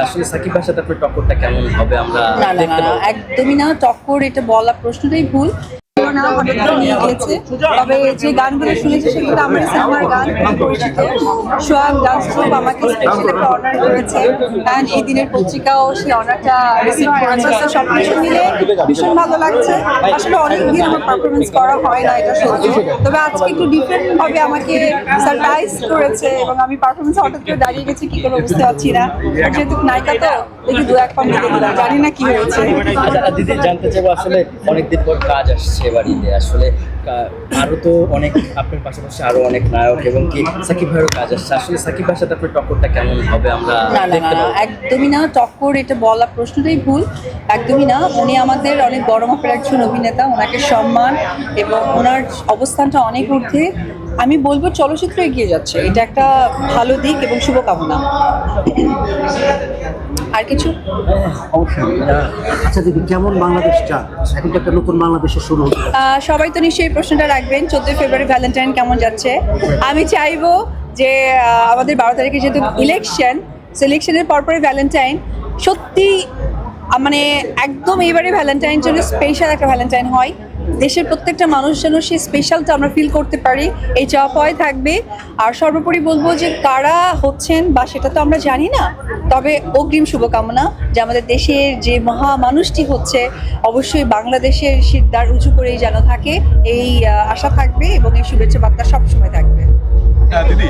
আসলে সাকিব ভাইয়ের সাথে আপনার টক্করটা কেমন হবে আমরা না না দেখতে না পাবো। একদমই না, টক্কর এটা বলা প্রশ্নটাই ভুল। না, হঠাৎ করে নিয়ে গিয়েছে। তবে যে গানগুলো শুনেছি সেগুলো আমার সিনেমার গান, খুব পরিচিত। সোহাগ ডান্স গ্রুপ আমাকে স্পেশাল একটা অর্ডার করেছে, অ্যান্ড এই দিনের পত্রিকাও সেই অর্ডারটা রিসিভ করেছে। তো সবকিছু মিলে ভীষণ ভালো লাগছে। আসলে অনেকদিন আমার পারফরমেন্স করা হয় না, এটা সত্যি। তবে আজকে একটু ডিফারেন্ট ভাবে আমাকে সারপ্রাইজ করেছে এবং আমি পারফরমেন্স হঠাৎ করে দাঁড়িয়ে গেছি, কি করবো বুঝতে পারছি না। আর যেহেতু নায়িকা তো দেখি দু এক পান্ডে দিলাম, জানি না কি হয়েছে। আচ্ছা দিদি, জানতে চাইবো আসলে অনেকদিন পর কাজ আসছে বাড়িতে, আসলে আরো তো অনেক আপনার পাশাপাশি আরো অনেক নায়ক এবং কি সাকিব ভাইয়েরও কাজ আসছে, আসলে সাকিব ভাইয়ের সাথে আপনার টক্করটা কেমন হবে আমরা না না দেখতে না পাবো। একদমই না, টক্কর এটা বলা প্রশ্নটাই ভুল। একদমই না, উনি আমাদের অনেক বড় মাপের একজন অভিনেতা, ওনাকে সম্মান এবং ওনার অবস্থানটা অনেক ঊর্ধ্বে। আমি বলবো চলচ্চিত্র এগিয়ে যাচ্ছে, এটা একটা ভালো দিক এবং শুভকামনা। আর কিছু অবশ্যই। আচ্ছা দিদি, কেমন বাংলাদেশ চান? এখন তো একটা নতুন বাংলাদেশের শুরু হচ্ছে। সবাই তো নিশ্চয়ই এই প্রশ্নটা রাখবেন, 14 ফেব্রুয়ারি ভ্যালেন্টাইন কেমন যাচ্ছে। আমি চাইবো যে আমাদের 12 তারিখে যেহেতু ইলেকশনের পরপরই ভ্যালেন্টাইন, সত্যি মানে একদম এবারে ভ্যালেন্টাইন জন্য স্পেশাল একটা ভ্যালেন্টাইন হয়। দেশের প্রত্যেকটা মানুষ যেন সেই স্পেশালটা আমরা ফিল করতে পারি, এই চাওয়া পাওয়াই থাকবে। আর সর্বোপরি বলবো যে কারা হচ্ছেন বা সেটা তো আমরা জানি না, তবে অগ্রিম শুভকামনা যে আমাদের দেশের যে মহা মানুষটি হচ্ছে অবশ্যই বাংলাদেশের শিরদার উঁচু করেই যেন থাকে, এই আশা থাকবে এবং এই শুভেচ্ছা বার্তা সবসময় থাকবে। দিদি